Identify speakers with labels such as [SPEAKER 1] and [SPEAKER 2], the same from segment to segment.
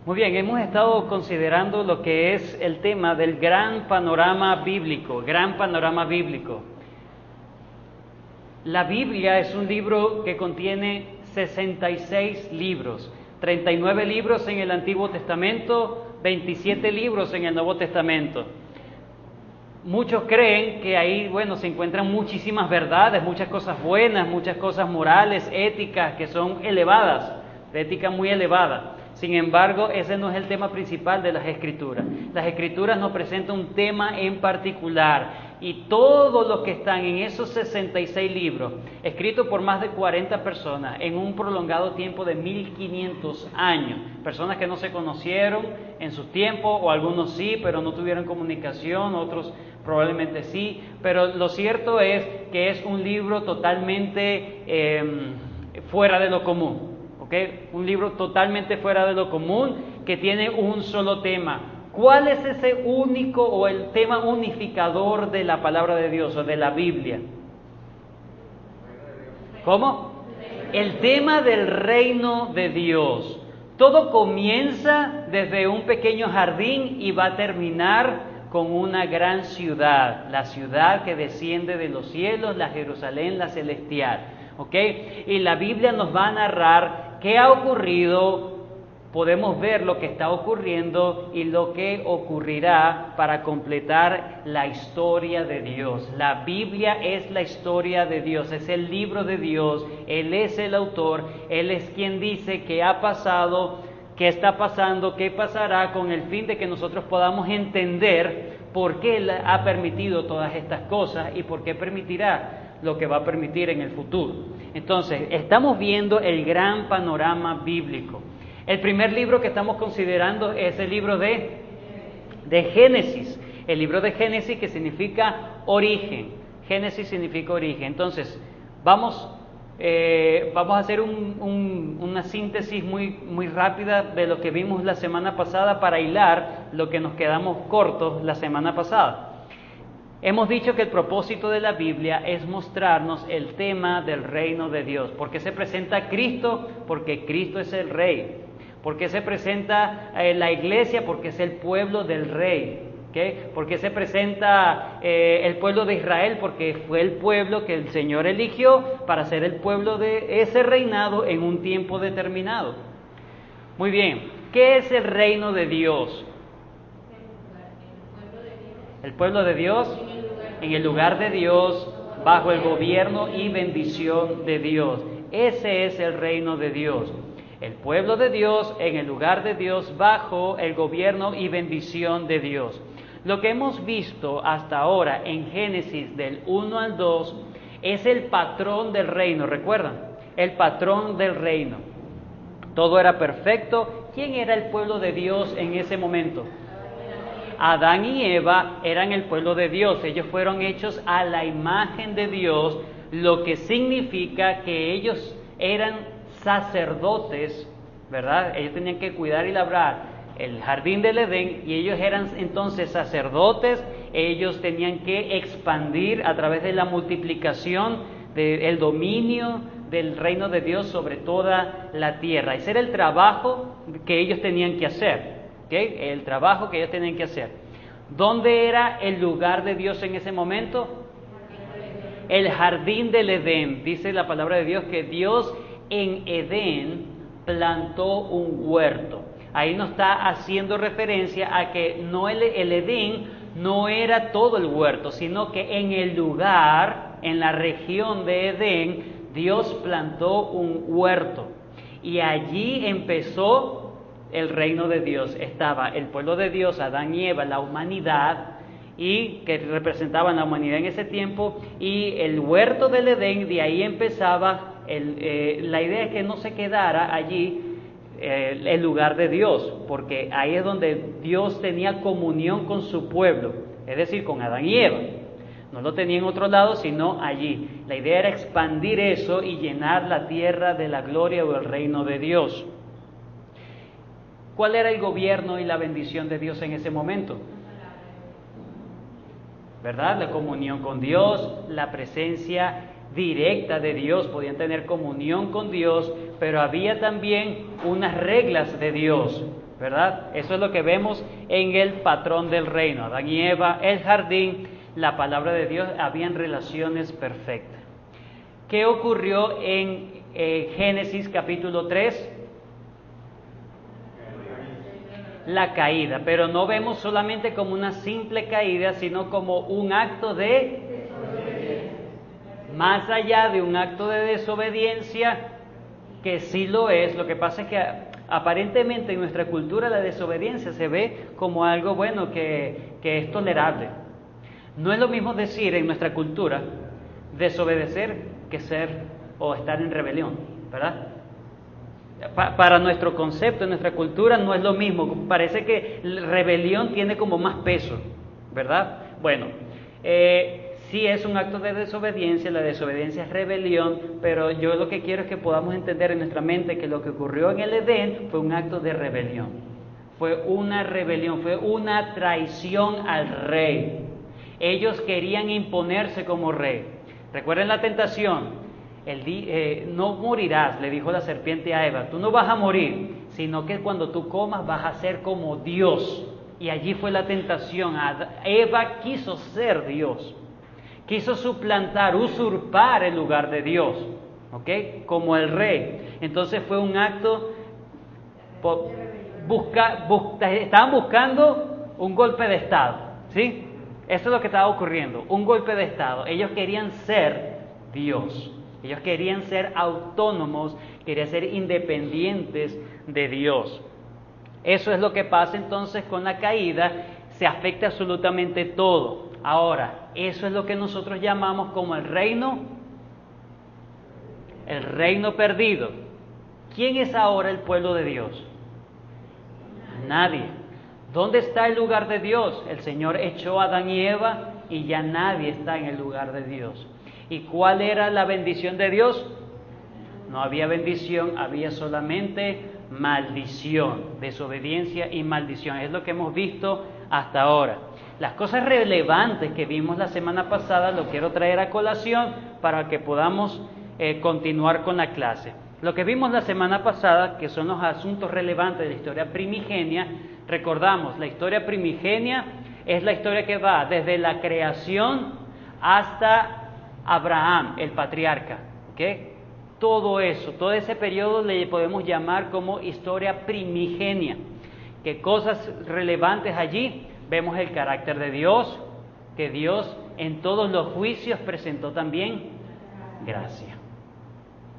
[SPEAKER 1] Muy bien, hemos estado considerando lo que es el tema del gran panorama bíblico, La Biblia es un libro que contiene 66 libros, 39 libros en el Antiguo Testamento, 27 libros en el Nuevo Testamento. Muchos creen que ahí, se encuentran muchísimas verdades, muchas cosas buenas, muchas cosas morales, éticas, que son elevadas, de ética muy elevada. Sin embargo, ese no es el tema principal de las Escrituras. Las Escrituras nos presentan un tema en particular, y todos los que están en esos 66 libros, escritos por más de 40 personas, en un prolongado tiempo de 1500 años, personas que no se conocieron en sus tiempos, o algunos sí, pero no tuvieron comunicación, otros probablemente sí, pero lo cierto es que es un libro totalmente fuera de lo común. ¿Okay? Un libro totalmente fuera de lo común, que tiene un solo tema. ¿Cuál es ese único o el tema unificador de la palabra de Dios o de la Biblia? ¿Cómo? El tema del reino de Dios. Todo comienza desde un pequeño jardín y va a terminar con una gran ciudad, la ciudad que desciende de los cielos, la Jerusalén, la celestial. ¿Okay? Y la Biblia nos va a narrar qué ha ocurrido, podemos ver lo que está ocurriendo y lo que ocurrirá para completar la historia de Dios. La Biblia es la historia de Dios, es el libro de Dios, Él es el autor, Él es quien dice qué ha pasado, qué está pasando, qué pasará, con el fin de que nosotros podamos entender por qué Él ha permitido todas estas cosas y por qué permitirá lo que va a permitir en el futuro. Entonces, estamos viendo el gran panorama bíblico. El primer libro que estamos considerando es el libro de Génesis. El libro de Génesis, que significa origen. Génesis significa origen. Entonces, vamos a hacer una síntesis muy rápida de lo que vimos la semana pasada para hilar lo que nos quedamos cortos la semana pasada. Hemos dicho que el propósito de la Biblia es mostrarnos el tema del reino de Dios. ¿Por qué se presenta Cristo? Porque Cristo es el Rey. ¿Por qué se presenta la iglesia? Porque es el pueblo del Rey. ¿Okay? ¿Por qué se presenta el pueblo de Israel? Porque fue el pueblo que el Señor eligió para ser el pueblo de ese reinado en un tiempo determinado. Muy bien, ¿qué es el reino de Dios? El pueblo de Dios en el lugar de Dios, bajo el gobierno y bendición de Dios. Ese es el reino de Dios. El pueblo de Dios en el lugar de Dios, bajo el gobierno y bendición de Dios. Lo que hemos visto hasta ahora en Génesis del 1 al 2 es el patrón del reino. ¿Recuerdan? El patrón del reino. Todo era perfecto. ¿Quién era el pueblo de Dios en ese momento? Adán y Eva eran el pueblo de Dios. Ellos fueron hechos a la imagen de Dios, lo que significa que ellos eran sacerdotes, ¿verdad? Ellos tenían que cuidar y labrar el jardín del Edén, y ellos eran entonces sacerdotes. Ellos tenían que expandir a través de la multiplicación del dominio del reino de Dios sobre toda la tierra. Ese era el trabajo que ellos tenían que hacer. ¿Okay? El trabajo que ellos tenían que hacer. ¿Dónde era el lugar de Dios en ese momento? El jardín del Edén. Dice la palabra de Dios que Dios en Edén plantó un huerto. Ahí nos está haciendo referencia a que no el Edén no era todo el huerto, sino que en el lugar, en la región de Edén, Dios plantó un huerto. Y allí empezó el reino de Dios. Estaba el pueblo de Dios, Adán y Eva, la humanidad, y que representaban la humanidad en ese tiempo, y el huerto del Edén. De ahí empezaba la idea de que no se quedara allí el lugar de Dios, porque ahí es donde Dios tenía comunión con su pueblo, es decir, con Adán y Eva. No lo tenía en otro lado, sino allí. La idea era expandir eso y llenar la tierra de la gloria o del reino de Dios. ¿Cuál era el gobierno y la bendición de Dios en ese momento? ¿Verdad? La comunión con Dios, la presencia directa de Dios. Podían tener comunión con Dios, pero había también unas reglas de Dios. ¿verdad? Eso es lo que vemos en el patrón del reino. Adán y Eva, el jardín, la palabra de Dios, habían relaciones perfectas. ¿Qué ocurrió en Génesis capítulo 3? La caída, pero no vemos solamente como una simple caída, sino como un acto de más allá de un acto de desobediencia, que sí lo es. Lo que pasa es que aparentemente en nuestra cultura la desobediencia se ve como algo bueno, que es tolerable. No es lo mismo decir en nuestra cultura desobedecer que ser o estar en rebelión, ¿verdad? Para nuestro concepto, en nuestra cultura no es lo mismo. Parece que rebelión tiene como más peso, ¿verdad? Bueno, sí es un acto de desobediencia, la desobediencia es rebelión, pero yo lo que quiero es que podamos entender en nuestra mente que lo que ocurrió en el Edén fue un acto de rebelión. Fue una rebelión, fue una traición al rey. Ellos querían imponerse como rey. Recuerden la tentación. No morirás, le dijo la serpiente a Eva, tú no vas a morir, sino que cuando tú comas vas a ser como Dios. Y allí fue la tentación. Eva quiso ser Dios, quiso suplantar, usurpar el lugar de Dios, ¿ok? Como el rey. Entonces fue un acto, estaban buscando un golpe de Estado, ¿sí? Eso es lo que estaba ocurriendo, un golpe de Estado. Ellos querían ser Dios. Ellos querían ser autónomos, querían ser independientes de Dios. Eso es lo que pasa entonces con la caída, se afecta absolutamente todo. Ahora, eso es lo que nosotros llamamos como el reino perdido. ¿Quién es ahora el pueblo de Dios? Nadie. ¿Dónde está el lugar de Dios? El Señor echó a Adán y Eva y ya nadie está en el lugar de Dios. ¿Y cuál era la bendición de Dios? No había bendición, había solamente maldición, desobediencia y maldición. Es lo que hemos visto hasta ahora. Las cosas relevantes que vimos la semana pasada lo quiero traer a colación para que podamos continuar con la clase. Lo que vimos la semana pasada, que son los asuntos relevantes de la historia primigenia, recordamos, la historia primigenia es la historia que va desde la creación hasta Abraham, el patriarca, ¿ok? Todo eso, todo ese periodo le podemos llamar como historia primigenia. ¿Qué cosas relevantes allí? Vemos el carácter de Dios, que Dios en todos los juicios presentó también gracia.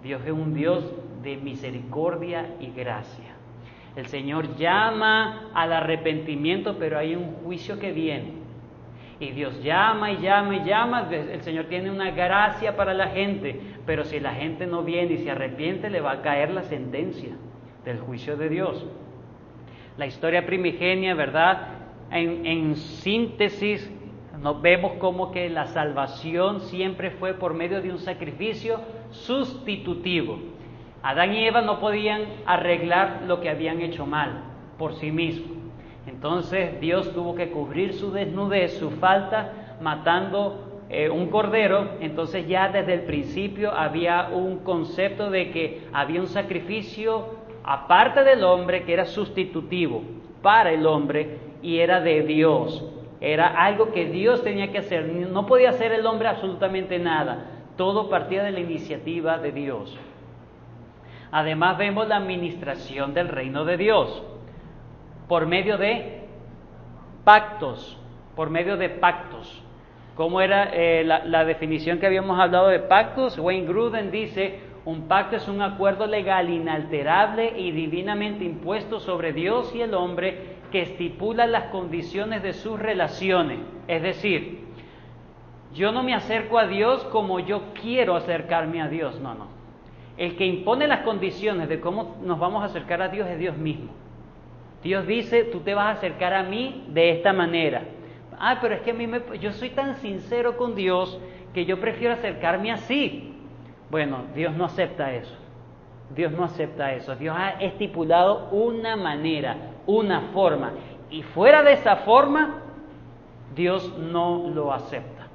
[SPEAKER 1] Dios es un Dios de misericordia y gracia. El Señor llama al arrepentimiento, pero hay un juicio que viene. Y Dios llama y llama y llama. El Señor tiene una gracia para la gente, pero si la gente no viene y se arrepiente, le va a caer la sentencia del juicio de Dios. La historia primigenia, ¿verdad? En síntesis, nos vemos como que la salvación siempre fue por medio de un sacrificio sustitutivo. Adán y Eva no podían arreglar lo que habían hecho mal por sí mismos. Entonces Dios tuvo que cubrir su desnudez, su falta, matando un cordero. Entonces ya desde el principio había un concepto de que había un sacrificio aparte del hombre que era sustitutivo para el hombre y era de Dios. Era algo que Dios tenía que hacer. No podía hacer el hombre absolutamente nada. Todo partía de la iniciativa de Dios. Además vemos la administración del reino de Dios por medio de pactos, ¿Cómo era la definición que habíamos hablado de pactos? Wayne Grudem dice, un pacto es un acuerdo legal inalterable y divinamente impuesto sobre Dios y el hombre que estipula las condiciones de sus relaciones. Es decir, yo no me acerco a Dios como yo quiero acercarme a Dios, no. El que impone las condiciones de cómo nos vamos a acercar a Dios es Dios mismo. Dios dice, tú te vas a acercar a mí de esta manera. Pero es que yo soy tan sincero con Dios que yo prefiero acercarme así. Bueno, Dios no acepta eso. Dios ha estipulado una manera, una forma. Y fuera de esa forma, Dios no lo acepta.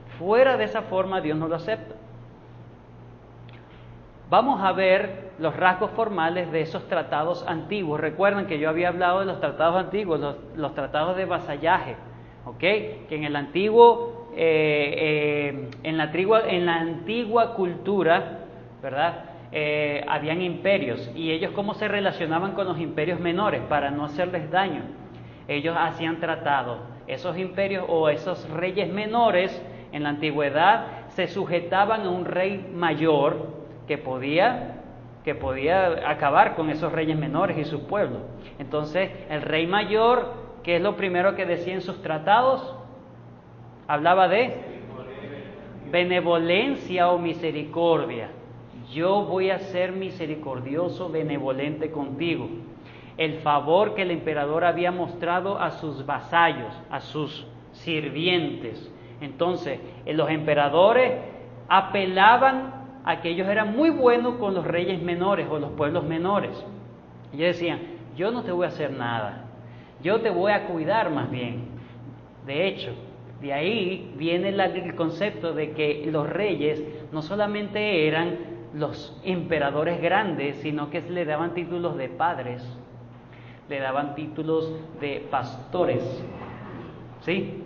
[SPEAKER 1] Vamos a ver los rasgos formales de esos tratados antiguos. Recuerdan que yo había hablado de los tratados antiguos, los tratados de vasallaje, ¿ok? Que en el antiguo, en la antigua cultura, ¿verdad? Habían imperios, y ellos cómo se relacionaban con los imperios menores para no hacerles daño. Ellos hacían tratados. Esos imperios o esos reyes menores en la antigüedad se sujetaban a un rey mayor que podía acabar con esos reyes menores y su pueblo. Entonces, el rey mayor, ¿qué es lo primero que decía en sus tratados? Hablaba de benevolencia o misericordia. Yo voy a ser misericordioso, benevolente contigo. El favor que el emperador había mostrado a sus vasallos, a sus sirvientes. Entonces, los emperadores apelaban a que ellos eran muy buenos con los reyes menores o los pueblos menores. Ellos decían, yo no te voy a hacer nada, yo te voy a cuidar más bien. De hecho, de ahí viene el concepto de que los reyes no solamente eran los emperadores grandes, sino que le daban títulos de padres, le daban títulos de pastores, ¿sí?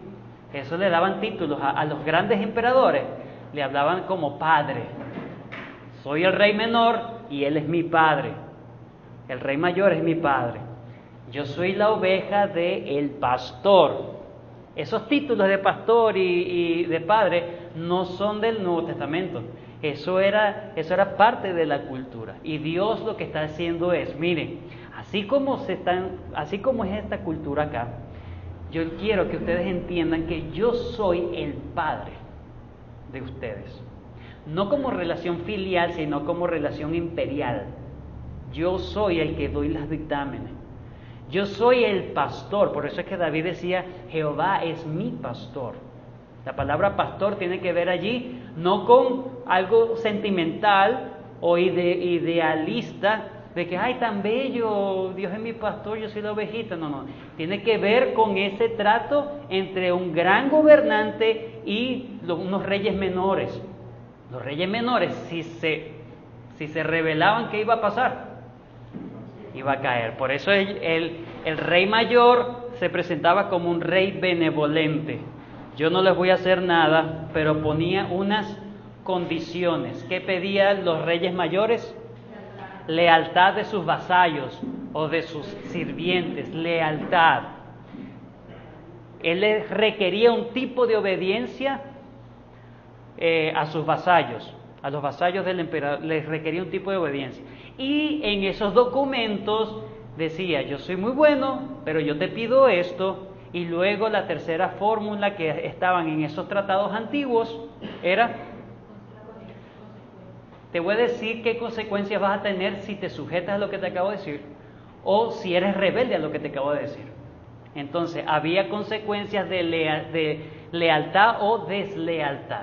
[SPEAKER 1] Eso le daban títulos a los grandes emperadores, le hablaban como padre. Soy el rey menor y él es mi padre. El rey mayor es mi padre. Yo soy la oveja del pastor. Esos títulos de pastor y de padre no son del Nuevo Testamento. Eso era parte de la cultura. Y Dios lo que está haciendo es, miren, así como es esta cultura acá, yo quiero que ustedes entiendan que yo soy el padre de ustedes. No como relación filial, sino como relación imperial. Yo soy el que doy los dictámenes. Yo soy el pastor. Por eso es que David decía, Jehová es mi pastor. La palabra pastor tiene que ver allí no con algo sentimental o idealista, de que, ay, tan bello, Dios es mi pastor, yo soy la ovejita. No. Tiene que ver con ese trato entre un gran gobernante y unos reyes menores. Los reyes menores, si se rebelaban, ¿qué iba a pasar? Iba a caer. Por eso el rey mayor se presentaba como un rey benevolente. Yo no les voy a hacer nada, pero ponía unas condiciones. ¿Qué pedían los reyes mayores? Lealtad de sus vasallos o de sus sirvientes, lealtad. Él les requería un tipo de obediencia a sus vasallos, a los vasallos del emperador, les requería un tipo de obediencia. Y en esos documentos decía, yo soy muy bueno, pero yo te pido esto. Y luego la tercera fórmula que estaban en esos tratados antiguos era, te voy a decir qué consecuencias vas a tener si te sujetas a lo que te acabo de decir o si eres rebelde a lo que te acabo de decir. Entonces, había consecuencias de lealtad o deslealtad.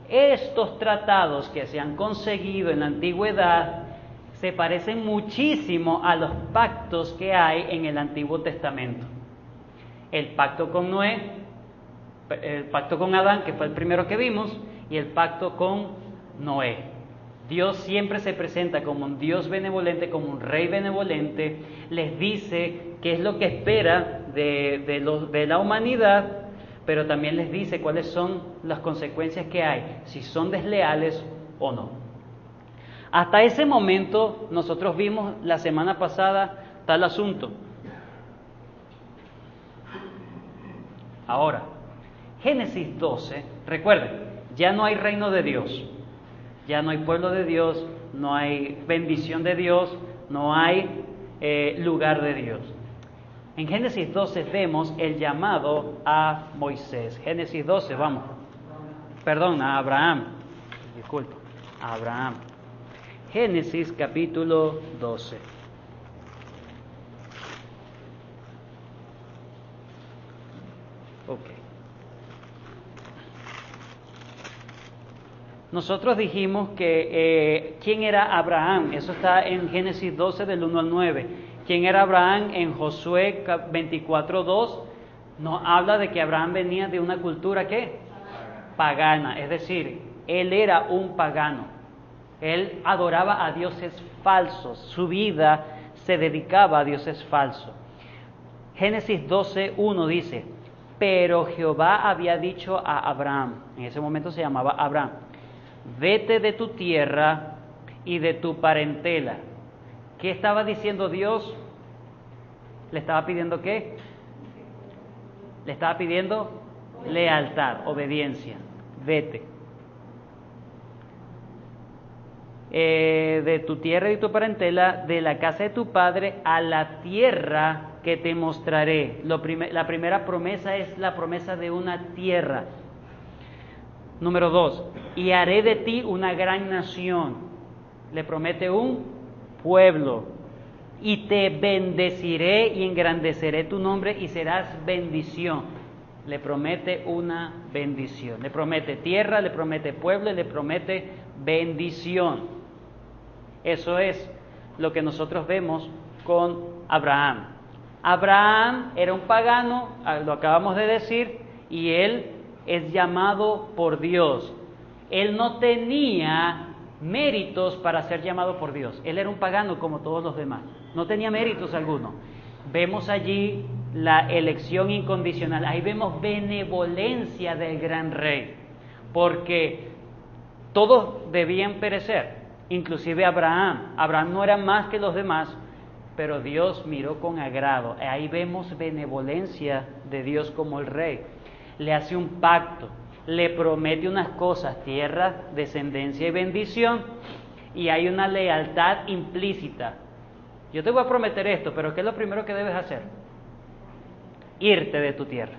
[SPEAKER 1] Estos tratados que se han conseguido en la antigüedad se parecen muchísimo a los pactos que hay en el Antiguo Testamento. El pacto con Noé, el pacto con Adán, que fue el primero que vimos, y el pacto con Noé. Dios siempre se presenta como un Dios benevolente, como un rey benevolente, les dice qué es lo que espera de la humanidad, pero también les dice cuáles son las consecuencias que hay, si son desleales o no. Hasta ese momento nosotros vimos la semana pasada tal asunto. Ahora, Génesis 12, recuerden, ya no hay reino de Dios. Ya no hay pueblo de Dios, no hay bendición de Dios, no hay lugar de Dios. En Génesis 12 vemos el llamado a Moisés. Génesis 12, vamos. Perdón, a Abraham. Disculpa, a Abraham. Génesis capítulo 12. Ok. Nosotros dijimos que ¿quién era Abraham? Eso está en Génesis 12 del 1 al 9. ¿Quién era Abraham? En Josué 24:2 nos habla de que Abraham venía de una cultura ¿qué? Pagana. Es decir, él era un pagano. Él adoraba a dioses falsos, su vida se dedicaba a dioses falsos. Génesis 12:1 dice, pero Jehová había dicho a Abraham, en ese momento se llamaba Abraham, vete de tu tierra y de tu parentela. ¿Qué estaba diciendo Dios? ¿Le estaba pidiendo qué? Le estaba pidiendo lealtad, obediencia. Vete. De tu tierra y tu parentela, de la casa de tu padre, a la tierra que te mostraré. La primera promesa es la promesa de una tierra. Número 2, y haré de ti una gran nación. Le promete un pueblo. Y te bendeciré y engrandeceré tu nombre y serás bendición. Le promete una bendición. Le promete tierra, le promete pueblo y le promete bendición. Eso es lo que nosotros vemos con Abraham. Abraham era un pagano, lo acabamos de decir, y él es llamado por Dios. Él no tenía méritos para ser llamado por Dios. Él era un pagano como todos los demás. No tenía méritos alguno. Vemos allí la elección incondicional. Ahí vemos benevolencia del gran rey. Porque todos debían perecer, inclusive Abraham. Abraham no era más que los demás, pero Dios miró con agrado. Ahí vemos benevolencia de Dios como el rey. Le hace un pacto, le promete unas cosas, tierra, descendencia y bendición, y hay una lealtad implícita. Yo te voy a prometer esto, pero ¿qué es lo primero que debes hacer? Irte de tu tierra.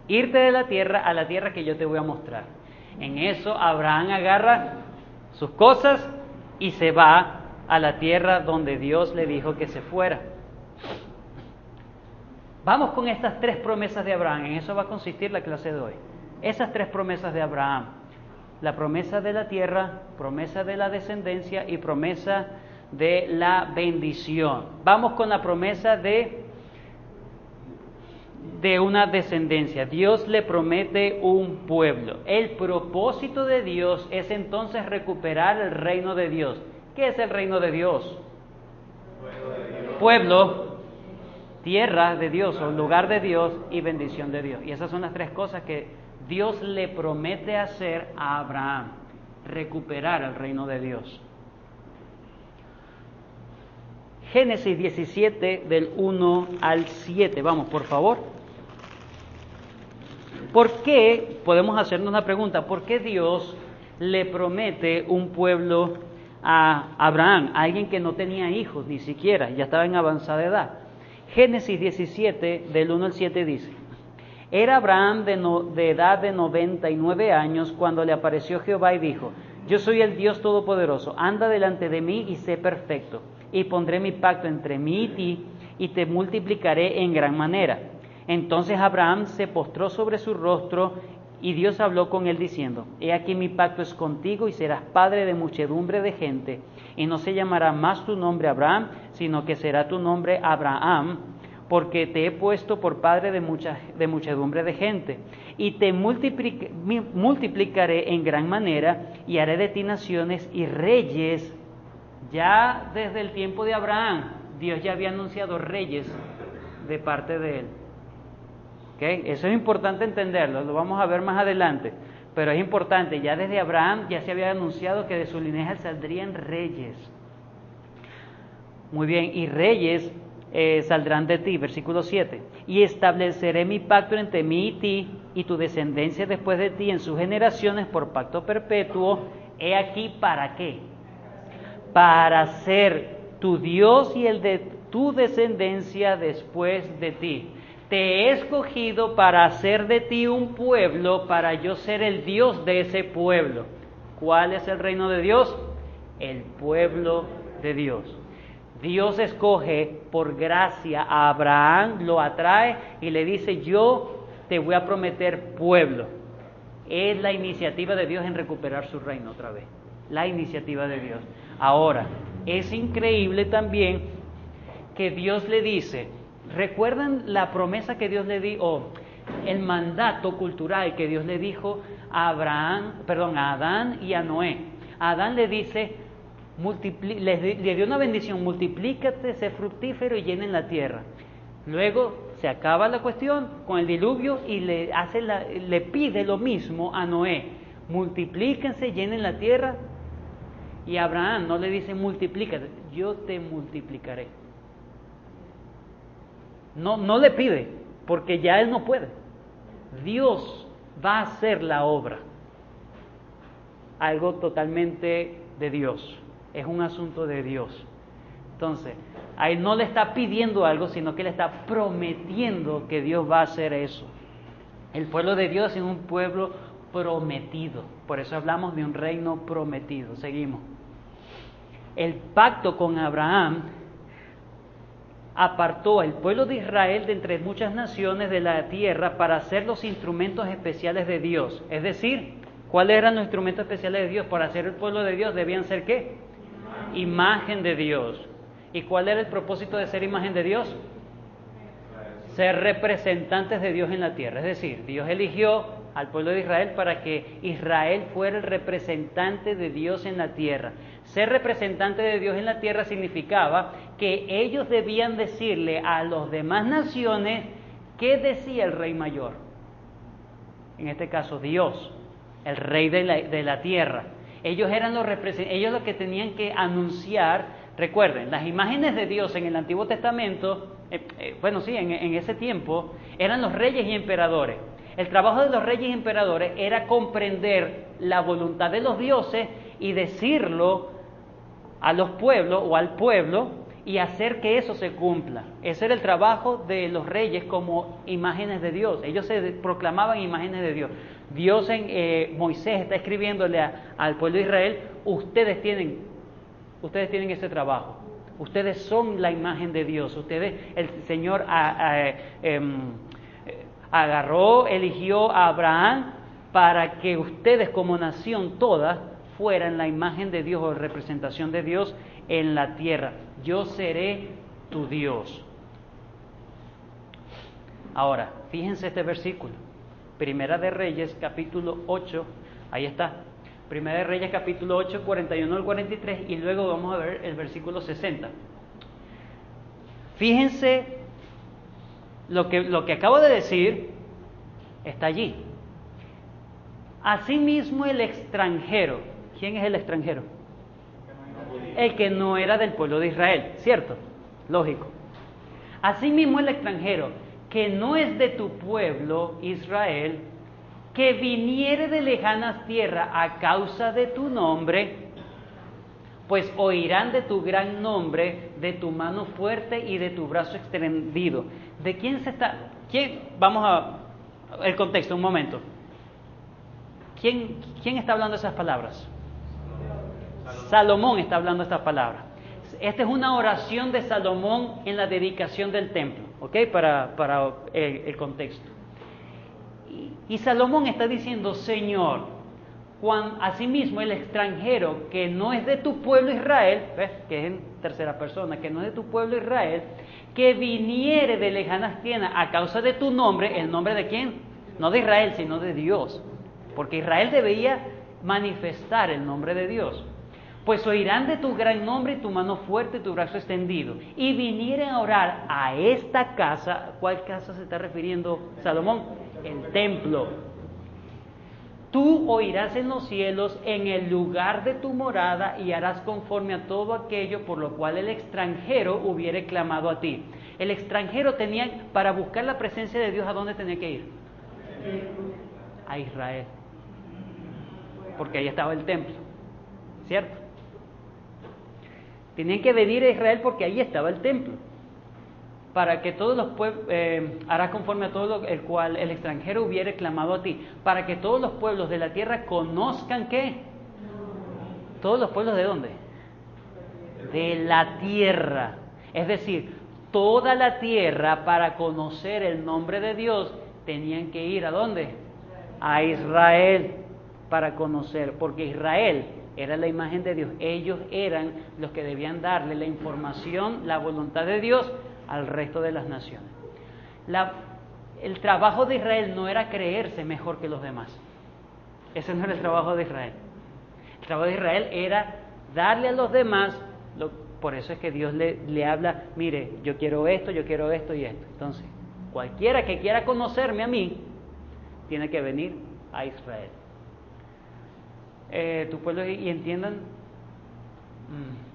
[SPEAKER 1] Irte de la tierra a la tierra que yo te voy a mostrar. En eso Abraham agarra sus cosas y se va a la tierra donde Dios le dijo que se fuera. Vamos con estas 3 promesas de Abraham. En eso va a consistir la clase de hoy. Esas 3 promesas de Abraham. La promesa de la tierra, promesa de la descendencia y promesa de la bendición. Vamos con la promesa de una descendencia. Dios le promete un pueblo. El propósito de Dios es entonces recuperar el reino de Dios. ¿Qué es el reino de Dios? Pueblo, tierra de Dios o lugar de Dios y bendición de Dios. Y esas son las 3 cosas que Dios le promete hacer a Abraham. Recuperar el reino de Dios. Génesis 17 del 1 al 7. Vamos, por favor. ¿Por qué? Podemos hacernos una pregunta. ¿Por qué Dios le promete un pueblo a Abraham? A alguien que no tenía hijos ni siquiera, ya estaba en avanzada edad. Génesis 17 del 1 al 7 dice: Era Abraham de edad de 99 años cuando le apareció Jehová y dijo: Yo soy el Dios Todopoderoso, anda delante de mí y sé perfecto, y pondré mi pacto entre mí y ti, y te multiplicaré en gran manera. Entonces Abraham se postró sobre su rostro, y Dios habló con él diciendo: He aquí mi pacto es contigo, y serás padre de muchedumbre de gente, y no se llamará más tu nombre Abraham, sino que será tu nombre Abraham, porque te he puesto por padre de muchedumbre de gente, y te multiplicaré en gran manera, y haré de ti naciones y reyes. Ya desde el tiempo de Abraham, Dios ya había anunciado reyes de parte de él. ¿Okay? Eso es importante entenderlo, lo vamos a ver más adelante, pero es importante, ya desde Abraham ya se había anunciado que de su linaje saldrían reyes. Muy bien, y reyes saldrán de ti, versículo 7, y estableceré mi pacto entre mí y ti, y tu descendencia después de ti en sus generaciones por pacto perpetuo. He aquí, ¿para qué? Para ser tu Dios y el de tu descendencia después de ti. Te he escogido para hacer de ti un pueblo, para yo ser el Dios de ese pueblo. ¿Cuál es el reino de Dios? El pueblo de Dios. Dios escoge por gracia a Abraham, lo atrae y le dice: yo te voy a prometer pueblo. Es la iniciativa de Dios en recuperar su reino otra vez. La iniciativa de Dios. Ahora, es increíble también que Dios le dice, ¿recuerdan la promesa que Dios le dio, el mandato cultural que Dios le dijo a Adán y a Noé? A Adán le dice, le dio una bendición, multiplícate, sé fructífero y llenen la tierra. Luego se acaba la cuestión con el diluvio y le pide lo mismo a Noé, multiplíquense, llenen la tierra. Y a Abraham no le dice multiplícate, yo te multiplicaré. No le pide, porque ya él no puede. Dios va a hacer la obra. Algo totalmente de Dios. Es un asunto de Dios. Entonces, a él no le está pidiendo algo, sino que le está prometiendo que Dios va a hacer eso. El pueblo de Dios es un pueblo prometido. Por eso hablamos de un reino prometido. Seguimos. El pacto con Abraham apartó al pueblo de Israel de entre muchas naciones de la tierra para ser los instrumentos especiales de Dios. Es decir, ¿cuáles eran los instrumentos especiales de Dios? Para ser el pueblo de Dios debían ser ¿qué? Imagen de Dios. ¿Y cuál era el propósito de ser imagen de Dios? Ser representantes de Dios en la tierra. Es decir, Dios eligió al pueblo de Israel para que Israel fuera el representante de Dios en la tierra. Ser representante de Dios en la tierra significaba que ellos debían decirle a las demás naciones qué decía el rey mayor. En este caso, Dios, el rey de la tierra. Ellos eran ellos los que tenían que anunciar. Recuerden, las imágenes de Dios en el Antiguo Testamento, en ese tiempo, eran los reyes y emperadores. El trabajo de los reyes y emperadores era comprender la voluntad de los dioses y decirlo a los pueblos o al pueblo y hacer que eso se cumpla. Ese era el trabajo de los reyes como imágenes de Dios. Ellos se proclamaban imágenes de Dios. Dios Moisés está escribiéndole al pueblo de Israel, ustedes tienen ese trabajo. Ustedes son la imagen de Dios. El Señor eligió a Abraham para que ustedes como nación toda fueran la imagen de Dios o representación de Dios en la tierra. Yo seré tu Dios. Ahora, fíjense este versículo. Primera de Reyes, capítulo 8, ahí está. Primera de Reyes, capítulo 8, 41 al 43, y luego vamos a ver el versículo 60. Fíjense lo que acabo de decir está allí. Asimismo el extranjero. ¿Quién es el extranjero? El que no era del pueblo de Israel, ¿cierto? Lógico. Asimismo el extranjero, que no es de tu pueblo Israel, que viniere de lejanas tierras a causa de tu nombre, pues oirán de tu gran nombre, de tu mano fuerte y de tu brazo extendido. ¿De quién se está? Vamos a el contexto, un momento. ¿Quién está hablando esas palabras? Salomón está hablando estas palabras. Esta es una oración de Salomón en la dedicación del templo, ¿ok? Para el contexto. Y Salomón está diciendo, Señor, asimismo el extranjero que no es de tu pueblo Israel, ¿ves? Que es en tercera persona, que no es de tu pueblo Israel, que viniere de lejanas tierras a causa de tu nombre. ¿El nombre de quién? No de Israel, sino de Dios, porque Israel debía manifestar el nombre de Dios. Pues oirán de tu gran nombre y tu mano fuerte y tu brazo extendido, y vinieren a orar a esta casa. ¿Cuál casa se está refiriendo Salomón? El templo. Tú oirás en los cielos, en el lugar de tu morada, y harás conforme a todo aquello por lo cual el extranjero hubiere clamado a ti. El extranjero tenía, para buscar la presencia de Dios, ¿a dónde tenía que ir? A Israel, porque ahí estaba el templo, ¿cierto? Tenían que venir a Israel porque ahí estaba el templo. Para que todos los pueblos, harás conforme a todo el cual el extranjero hubiere clamado a ti. Para que todos los pueblos de la tierra conozcan ¿qué? ¿Todos los pueblos de dónde? De la tierra. Es decir, toda la tierra, para conocer el nombre de Dios, tenían que ir ¿a dónde? A Israel, para conocer, porque Israel era la imagen de Dios. Ellos eran los que debían darle la información, la voluntad de Dios al resto de las naciones. El trabajo de Israel no era creerse mejor que los demás. Ese no era el trabajo de Israel. El trabajo de Israel era darle a los demás, por eso es que Dios le habla, mire, yo quiero esto y esto. Entonces, cualquiera que quiera conocerme a mí, tiene que venir a Israel. Tu pueblo, y entiendan,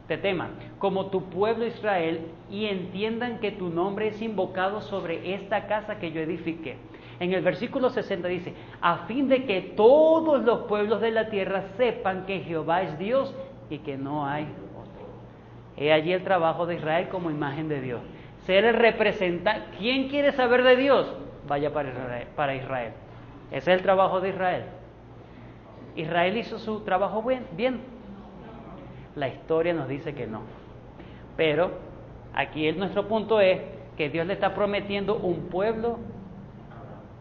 [SPEAKER 1] te teman, como tu pueblo Israel, y entiendan que tu nombre es invocado sobre esta casa que yo edifiqué. En el versículo 60 dice, a fin de que todos los pueblos de la tierra sepan que Jehová es Dios y que no hay otro. He allí el trabajo de Israel como imagen de Dios. Ser el representante. ¿Quién quiere saber de Dios? Vaya para Israel. Ese es el trabajo de Israel. ¿Israel hizo su trabajo bien? La historia nos dice que no. Pero aquí nuestro punto es que Dios le está prometiendo un pueblo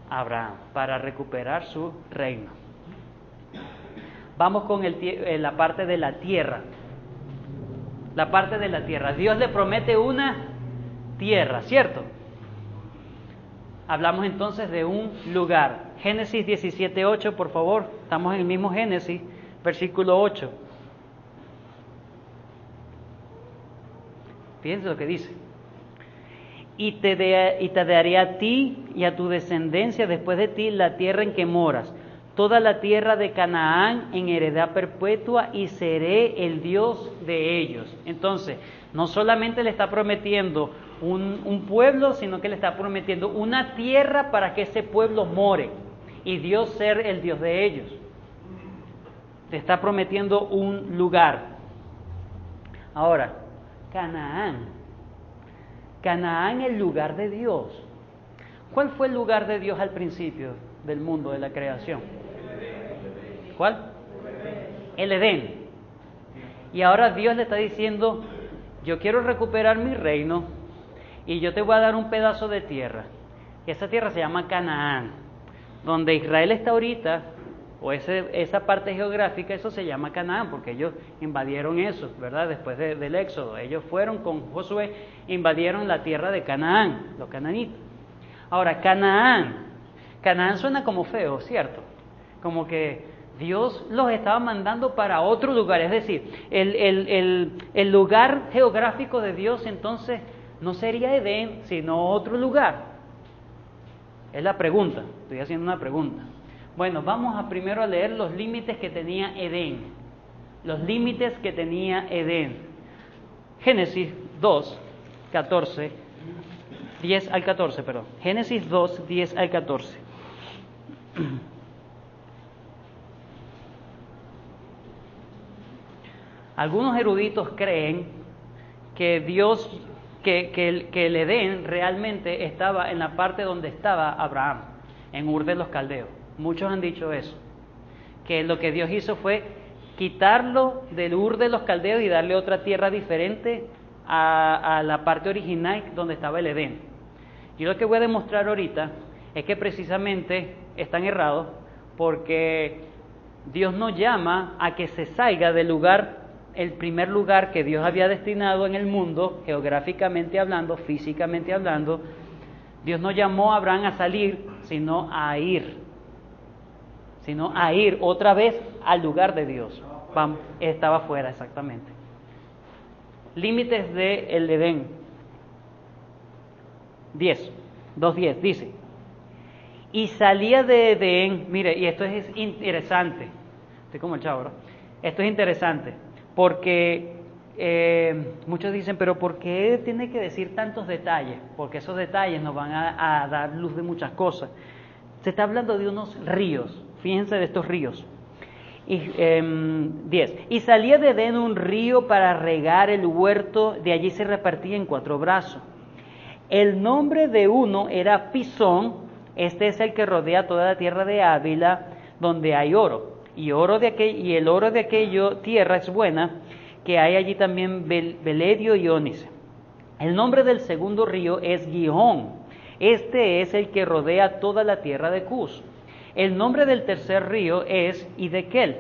[SPEAKER 1] a Abraham para recuperar su reino. Vamos con la parte de la tierra. La parte de la tierra. Dios le promete una tierra, ¿cierto? Hablamos entonces de un lugar. Génesis 17:8, por favor. Estamos en el mismo Génesis, versículo 8. Fíjense lo que dice. Y te daré a ti y a tu descendencia después de ti la tierra en que moras, toda la tierra de Canaán en heredad perpetua, y seré el Dios de ellos. Entonces, no solamente le está prometiendo un pueblo, sino que le está prometiendo una tierra para que ese pueblo more, y Dios ser el Dios de ellos. Le está prometiendo un lugar. Ahora, Canaán, el lugar de Dios. ¿Cuál fue el lugar de Dios al principio del mundo, de la creación? ¿Cuál? El Edén. Y ahora Dios le está diciendo, yo quiero recuperar mi reino y yo te voy a dar un pedazo de tierra. Y esa tierra se llama Canaán. Donde Israel está ahorita, o esa parte geográfica, eso se llama Canaán, porque ellos invadieron eso, ¿verdad? Después del Éxodo, ellos fueron con Josué, invadieron la tierra de Canaán, los cananitas. Ahora, Canaán suena como feo, ¿cierto? Como que Dios los estaba mandando para otro lugar, es decir, el lugar geográfico de Dios entonces no sería Edén, sino otro lugar. Es la pregunta, estoy haciendo una pregunta. Bueno, vamos primero a leer los límites que tenía Edén. Los límites que tenía Edén. Génesis 2, 14, 10 al 14, perdón. Génesis 2, 10 al 14. Algunos eruditos creen que Dios, que el Edén realmente estaba en la parte donde estaba Abraham, en Ur de los Caldeos. Muchos han dicho eso, que lo que Dios hizo fue quitarlo del Ur de los Caldeos y darle otra tierra diferente a la parte original donde estaba el Edén. Yo lo que voy a demostrar ahorita es que precisamente están errados, porque Dios nos llama a que se salga del lugar, el primer lugar que Dios había destinado en el mundo, geográficamente hablando, físicamente hablando. Dios no llamó a Abraham a salir, sino a ir otra vez al lugar de Dios. Estaba afuera, exactamente. Límites del Edén. 2:10 dice, y salía de Edén. Mire, y esto es interesante. Estoy como el chavo, ¿no? Esto es interesante, porque muchos dicen, pero ¿por qué tiene que decir tantos detalles? Porque esos detalles nos van a dar luz de muchas cosas. Se está hablando de unos ríos. Fíjense de estos ríos. 10. Y salía de Edén un río para regar el huerto, de allí se repartía en 4 brazos. El nombre de uno era Pisón, este es el que rodea toda la tierra de Ávila, donde hay oro. Y el oro de aquella tierra es buena, que hay allí también beledio y ónice. El nombre del segundo río es Gihón, este es el que rodea toda la tierra de Cus. El nombre del tercer río es Hidekel.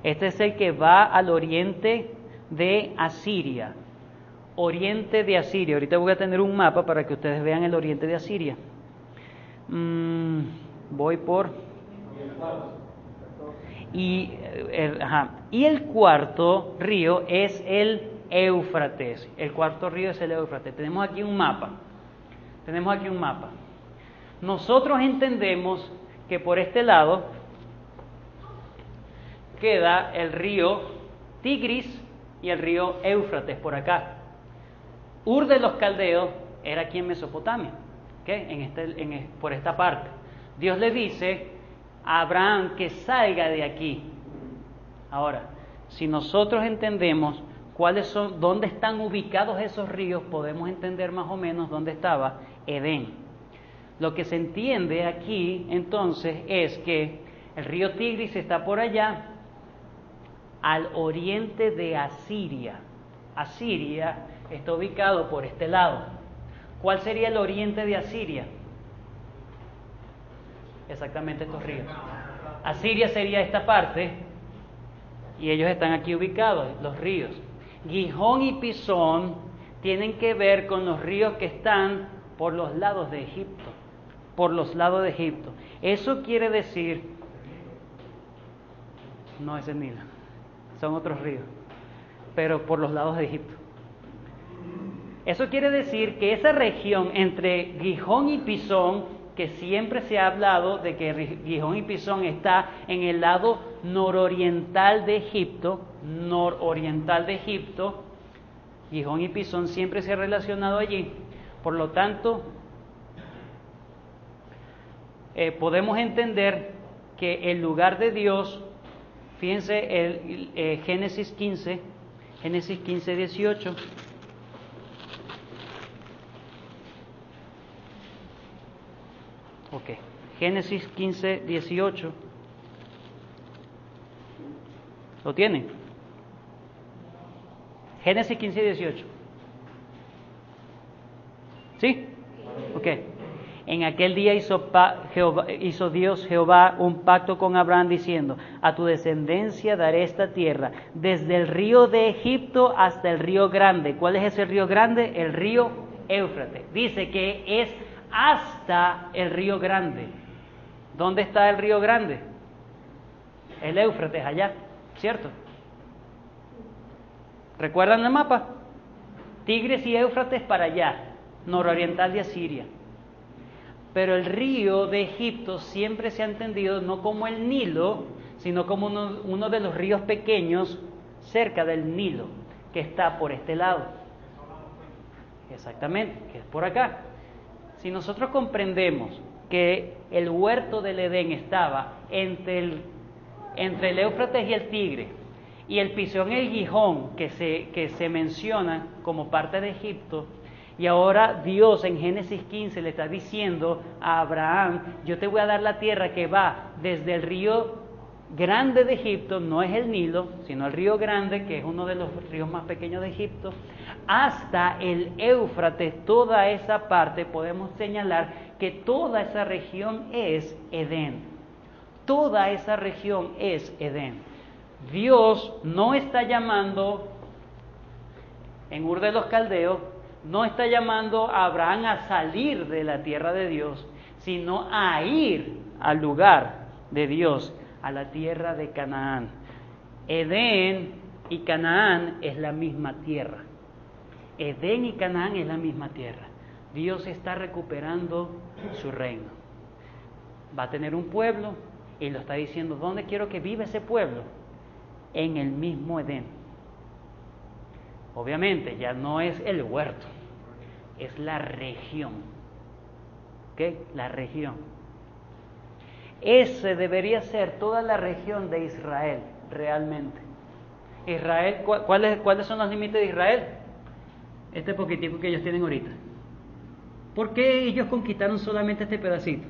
[SPEAKER 1] Este es el que va al oriente de Asiria. Oriente de Asiria. Ahorita voy a tener un mapa para que ustedes vean el oriente de Asiria. Voy por... Y el cuarto río es el Éufrates. El cuarto río es el Éufrates. Tenemos aquí un mapa. Nosotros entendemos que por este lado queda el río Tigris y el río Éufrates por acá. Ur de los Caldeos era aquí en Mesopotamia, ¿okay? Por esta parte. Dios le dice a Abraham que salga de aquí. Ahora, si nosotros entendemos dónde están ubicados esos ríos, podemos entender más o menos dónde estaba Edén. Lo que se entiende aquí, entonces, es que el río Tigris está por allá, al oriente de Asiria. Asiria está ubicado por este lado. ¿Cuál sería el oriente de Asiria? Exactamente estos ríos. Asiria sería esta parte, y ellos están aquí ubicados, los ríos. Gihón y Pisón tienen que ver con los ríos que están por los lados de Egipto. Eso quiere decir, no es el Nilo, son otros ríos, pero por los lados de Egipto. Eso quiere decir que esa región entre Gihón y Pisón, que siempre se ha hablado de que Gihón y Pisón está en el lado nororiental de Egipto, Gihón y Pisón siempre se ha relacionado allí. Por lo tanto, podemos entender que el lugar de Dios, fíjense, Génesis 15, 18. Ok, Génesis 15, 18. ¿Lo tienen? Génesis 15, 18. ¿Sí? Ok. En aquel día hizo Dios Jehová un pacto con Abraham diciendo: a tu descendencia daré esta tierra, desde el río de Egipto hasta el río grande. ¿Cuál es ese río grande? El río Éufrates. Dice que es hasta el río grande. ¿Dónde está el río grande? El Éufrates, allá, ¿cierto? ¿Recuerdan el mapa? Tigres y Éufrates para allá, nororiental de Asiria. Pero el río de Egipto siempre se ha entendido no como el Nilo, sino como uno de los ríos pequeños cerca del Nilo, que está por este lado. Exactamente, que es por acá. Si nosotros comprendemos que el huerto del Edén estaba entre el Éufrates y el Tigre, y el Pisón y el Gihón, que se menciona como parte de Egipto, y ahora Dios en Génesis 15 le está diciendo a Abraham: yo te voy a dar la tierra que va desde el río grande de Egipto, no es el Nilo, sino el río grande, que es uno de los ríos más pequeños de Egipto, hasta el Éufrates. Toda esa parte podemos señalar que toda esa región es Edén. Toda esa región es Edén. Dios no está llamando en Ur de los Caldeos, no está llamando a Abraham a salir de la tierra de Dios, sino a ir al lugar de Dios, a la tierra de Canaán. Edén y Canaán es la misma tierra. Edén y Canaán es la misma tierra. Dios está recuperando su reino. Va a tener un pueblo y lo está diciendo: ¿dónde quiero que viva ese pueblo? En el mismo Edén. Obviamente ya no es el huerto, es la región. ¿Ok? La región. Ese debería ser toda la región de Israel, realmente. Israel, ¿cuáles son los límites de Israel? Este poquitico que ellos tienen ahorita. ¿Por qué ellos conquistaron solamente este pedacito?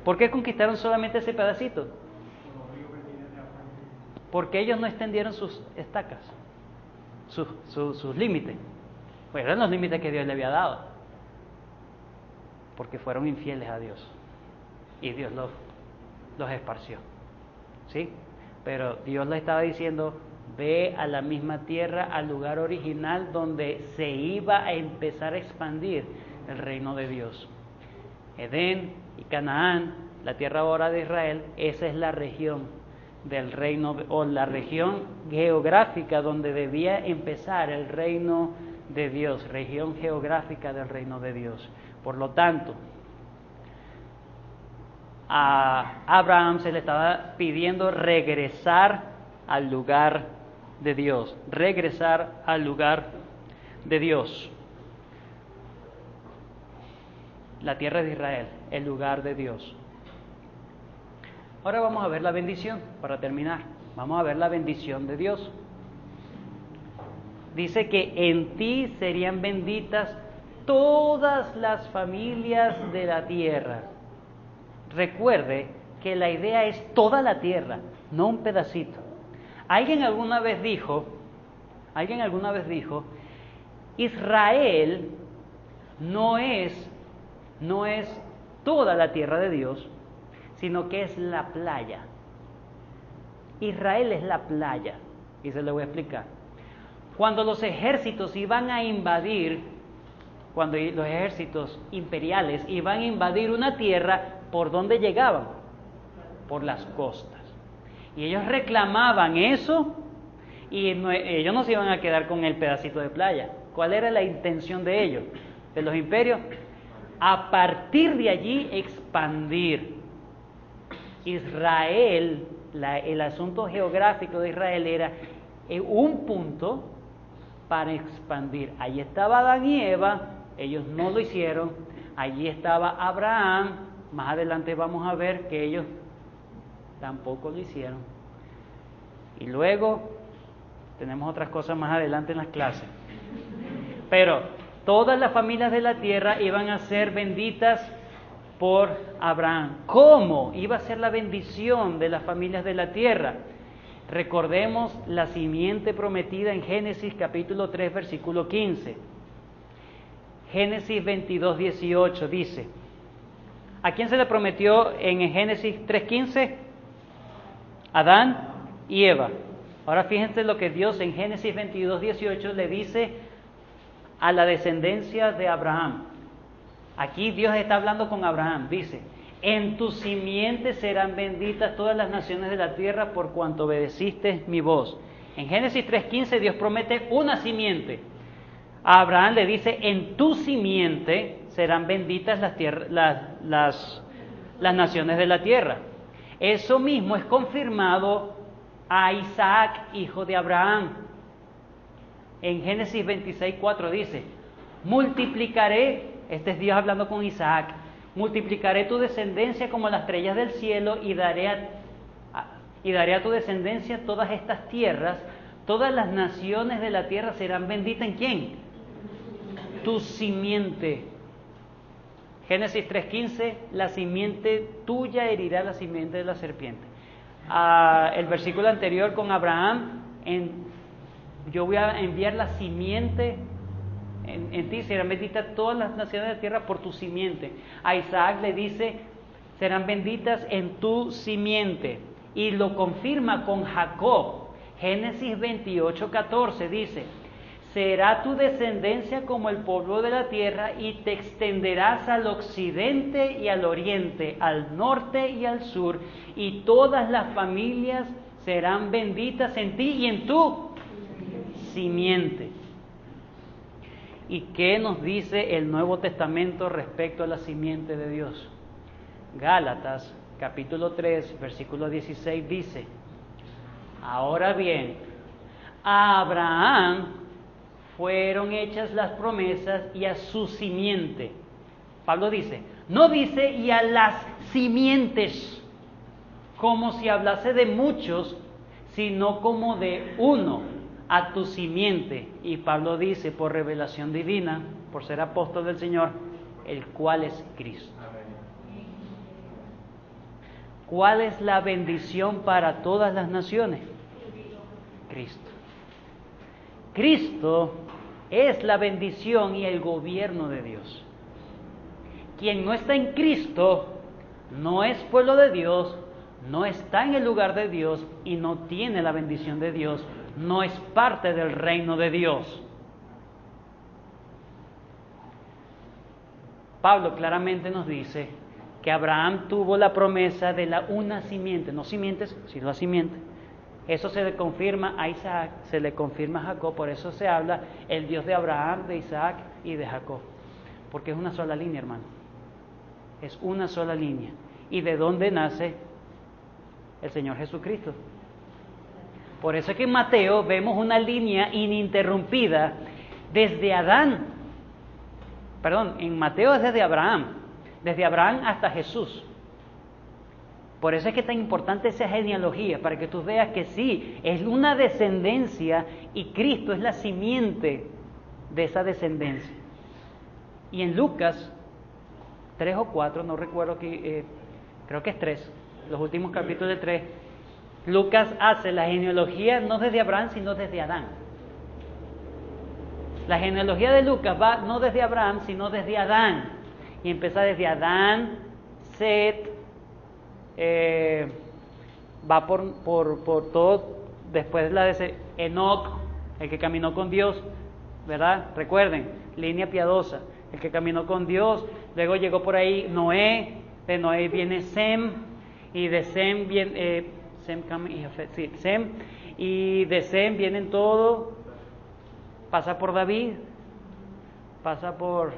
[SPEAKER 1] ¿Por qué conquistaron solamente ese pedacito? Porque ellos no extendieron sus estacas, sus límites. Pues eran los límites que Dios le había dado. Porque fueron infieles a Dios. Y Dios los esparció. ¿Sí? Pero Dios le estaba diciendo: ve a la misma tierra, al lugar original donde se iba a empezar a expandir el reino de Dios. Edén y Canaán, la tierra ahora de Israel, esa es la región del reino, o la región geográfica donde debía empezar el reino de Dios, región geográfica del reino de Dios. Por lo tanto, a Abraham se le estaba pidiendo regresar al lugar de Dios, regresar al lugar de Dios. La tierra de Israel, el lugar de Dios. Ahora vamos a ver la bendición, para terminar. Vamos a ver la bendición de Dios. Dice que en ti serían benditas todas las familias de la tierra. Recuerde que la idea es toda la tierra, no un pedacito. Alguien alguna vez dijo, Israel no es toda la tierra de Dios, sino que es la playa. Israel es la playa, y se lo voy a explicar. Cuando los ejércitos iban a invadir, cuando los ejércitos imperiales iban a invadir una tierra, ¿por dónde llegaban? Por las costas. Y ellos reclamaban eso, y ellos no se iban a quedar con el pedacito de playa. ¿Cuál era la intención de ellos, de los imperios? A partir de allí expandir. Israel, el asunto geográfico de Israel era un punto para expandir. Allí estaba Adán y Eva, ellos no lo hicieron. Allí estaba Abraham, más adelante vamos a ver que ellos tampoco lo hicieron. Y luego tenemos otras cosas más adelante en las clases. Pero todas las familias de la tierra iban a ser benditas por Abraham. ¿Cómo iba a ser la bendición de las familias de la tierra? Recordemos la simiente prometida en Génesis capítulo 3, versículo 15. Génesis 22, 18 dice, ¿a quién se le prometió en Génesis 3:15? Adán y Eva. Ahora fíjense lo que Dios en Génesis 22, 18 le dice a la descendencia de Abraham. Aquí Dios está hablando con Abraham, dice, en tu simiente serán benditas todas las naciones de la tierra por cuanto obedeciste mi voz. En Génesis 3:15 Dios promete una simiente. A Abraham le dice, en tu simiente serán benditas las naciones de la tierra. Eso mismo es confirmado a Isaac, hijo de Abraham. En Génesis 26:4 dice, multiplicaré, este es Dios hablando con Isaac, multiplicaré tu descendencia como las estrellas del cielo y daré a tu descendencia todas estas tierras, todas las naciones de la tierra serán benditas ¿en quién? Tu simiente. Génesis 3:15, la simiente tuya herirá la simiente de la serpiente. El versículo anterior con Abraham, yo voy a enviar la simiente en ti, serán benditas todas las naciones de la tierra por tu simiente. A Isaac le dice, serán benditas en tu simiente. Y lo confirma con Jacob. Génesis 28:14 dice, será tu descendencia como el polvo de la tierra y te extenderás al occidente y al oriente, al norte y al sur, y todas las familias serán benditas en ti y en tu simiente. ¿Y qué nos dice el Nuevo Testamento respecto a la simiente de Dios? Gálatas capítulo 3, versículo 16 dice, ahora bien, a Abraham fueron hechas las promesas y a su simiente. Pablo dice, no dice y a las simientes, como si hablase de muchos, sino como de uno, a tu simiente. Y Pablo dice, por revelación divina, por ser apóstol del Señor, el cual es Cristo. ¿Cuál es la bendición para todas las naciones? Cristo. Cristo es la bendición y el gobierno de Dios. Quien no está en Cristo no es pueblo de Dios, no está en el lugar de Dios y no tiene la bendición de Dios, no es parte del reino de Dios. Pablo claramente nos dice que Abraham tuvo la promesa de una simiente, no simientes, sino la simiente. Eso se le confirma a Isaac, se le confirma a Jacob, por eso se habla el Dios de Abraham, de Isaac y de Jacob. Porque es una sola línea, hermano. Es una sola línea. ¿Y de dónde nace el Señor Jesucristo? Por eso es que en Mateo vemos una línea ininterrumpida desde Adán. Perdón, en Mateo es desde Abraham hasta Jesús. Por eso es que es tan importante esa genealogía, para que tú veas que sí, es una descendencia y Cristo es la simiente de esa descendencia. Y en Lucas 3 o 4, no recuerdo, creo que es 3, los últimos capítulos de 3, Lucas hace la genealogía no desde Abraham, sino desde Adán. La genealogía de Lucas va no desde Abraham, sino desde Adán. Y empieza desde Adán, Set, va por todo, después la de Enoc, el que caminó con Dios, ¿verdad? Recuerden, línea piadosa, el que caminó con Dios. Luego llegó por ahí Noé, de Noé viene Sem, y de Sem viene Sem, y de Sem vienen todo, pasa por David, pasa por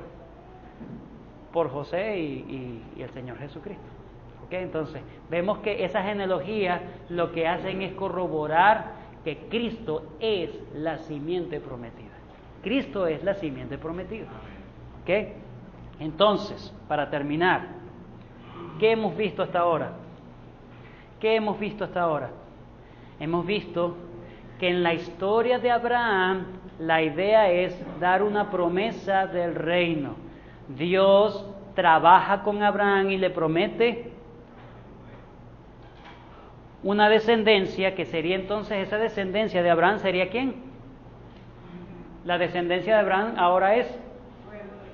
[SPEAKER 1] José y el Señor Jesucristo. ¿Okay? Entonces, vemos que esa genealogía lo que hacen es corroborar que Cristo es la simiente prometida. Cristo es la simiente prometida. ¿Okay? Entonces, para terminar, ¿qué hemos visto hasta ahora? ¿Qué hemos visto hasta ahora? Hemos visto que en la historia de Abraham la idea es dar una promesa del reino. Dios trabaja con Abraham y le promete una descendencia que sería entonces, esa descendencia de Abraham sería ¿quién? La descendencia de Abraham ahora es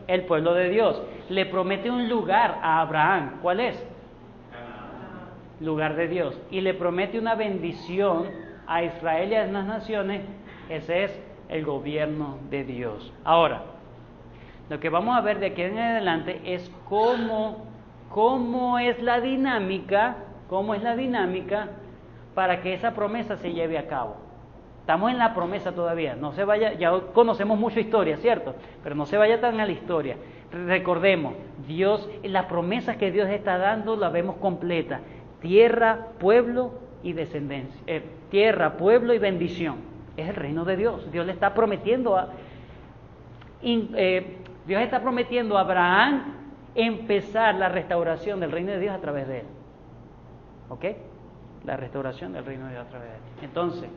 [SPEAKER 1] el pueblo de Dios. Le promete un lugar a Abraham. ¿Cuál es? Lugar de Dios. Y le promete una bendición a Israel y a las naciones. Ese es el gobierno de Dios. Ahora, lo que vamos a ver de aquí en adelante es cómo es la dinámica para que esa promesa se lleve a cabo. Estamos en la promesa todavía, no se vaya, ya conocemos mucha historia, ¿cierto? Pero no se vaya tan a la historia. Recordemos, Dios, la promesa que Dios está dando la vemos completa. Tierra, pueblo y descendencia. Tierra, pueblo y bendición. Es el reino de Dios. Dios le está prometiendo Dios está prometiendo a Abraham empezar la restauración del reino de Dios a través de él. ¿Ok? La restauración del reino de Dios a través de él. Entonces,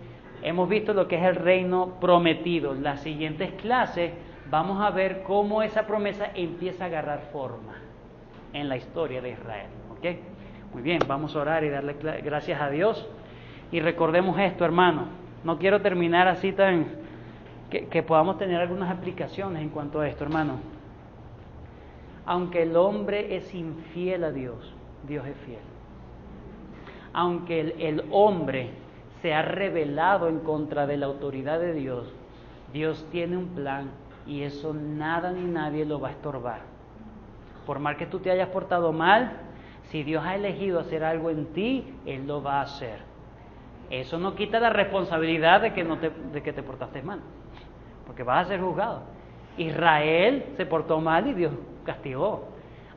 [SPEAKER 1] hemos visto lo que es el reino prometido. Las siguientes clases vamos a ver cómo esa promesa empieza a agarrar forma en la historia de Israel. ¿Ok? Muy bien, vamos a orar y darle gracias a Dios. Y recordemos esto, hermano. No quiero terminar así tan... Que podamos tener algunas aplicaciones en cuanto a esto, hermano. Aunque el hombre es infiel a Dios, Dios es fiel. Aunque el hombre se ha rebelado en contra de la autoridad de Dios, Dios tiene un plan y eso nada ni nadie lo va a estorbar. Por más que tú te hayas portado mal, si Dios ha elegido hacer algo en ti, Él lo va a hacer. Eso no quita la responsabilidad de que te portaste mal, porque vas a ser juzgado. Israel se portó mal y Dios castigó.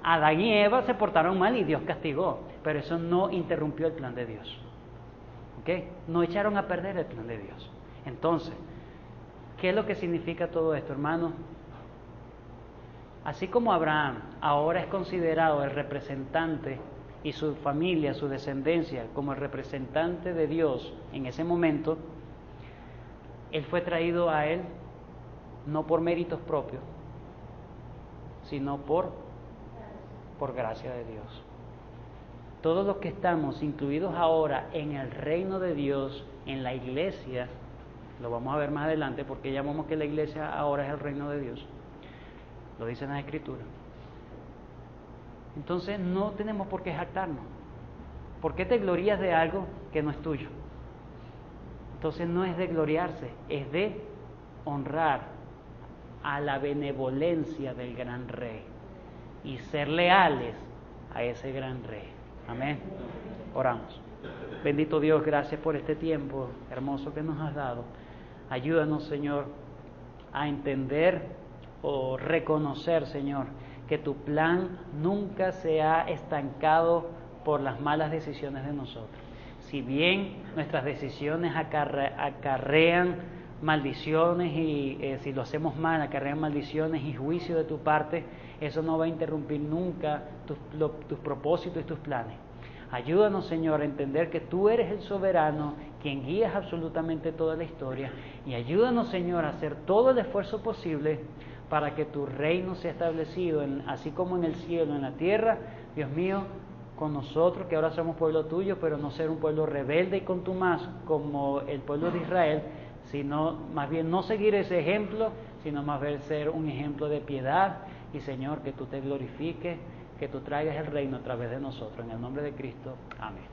[SPEAKER 1] Adán y Eva se portaron mal y Dios castigó. Pero eso no interrumpió el plan de Dios. ¿Ok? No echaron a perder el plan de Dios. Entonces, ¿qué es lo que significa todo esto, hermano? Así como Abraham ahora es considerado el representante y su familia, su descendencia, como el representante de Dios en ese momento, él fue traído a él no por méritos propios, sino por gracia de Dios. Todos los que estamos incluidos ahora en el reino de Dios, en la iglesia, lo vamos a ver más adelante, porque llamamos que la iglesia ahora es el reino de Dios. Lo dicen las Escrituras. Entonces no tenemos por qué jactarnos. ¿Por qué te glorías de algo que no es tuyo? Entonces no es de gloriarse, es de honrar a la benevolencia del gran Rey. y ser leales a ese gran Rey. Amén. Oramos. Bendito Dios, gracias por este tiempo hermoso que nos has dado. Ayúdanos, Señor, a entender o reconocer, Señor, que tu plan nunca se ha estancado por las malas decisiones de nosotros. Si bien nuestras decisiones acarrean maldiciones y si lo hacemos mal, acarrean maldiciones y juicio de tu parte, eso no va a interrumpir nunca tus propósitos y tus planes. Ayúdanos, Señor, a entender que tú eres el soberano, quien guías absolutamente toda la historia, y ayúdanos, Señor, a hacer todo el esfuerzo posible para que tu reino sea establecido, así como en el cielo, en la tierra, Dios mío, con nosotros, que ahora somos pueblo tuyo, pero no ser un pueblo rebelde y contumaz como el pueblo de Israel, sino más bien no seguir ese ejemplo, sino más bien ser un ejemplo de piedad, y Señor, que tú te glorifiques, que tú traigas el reino a través de nosotros. En el nombre de Cristo. Amén.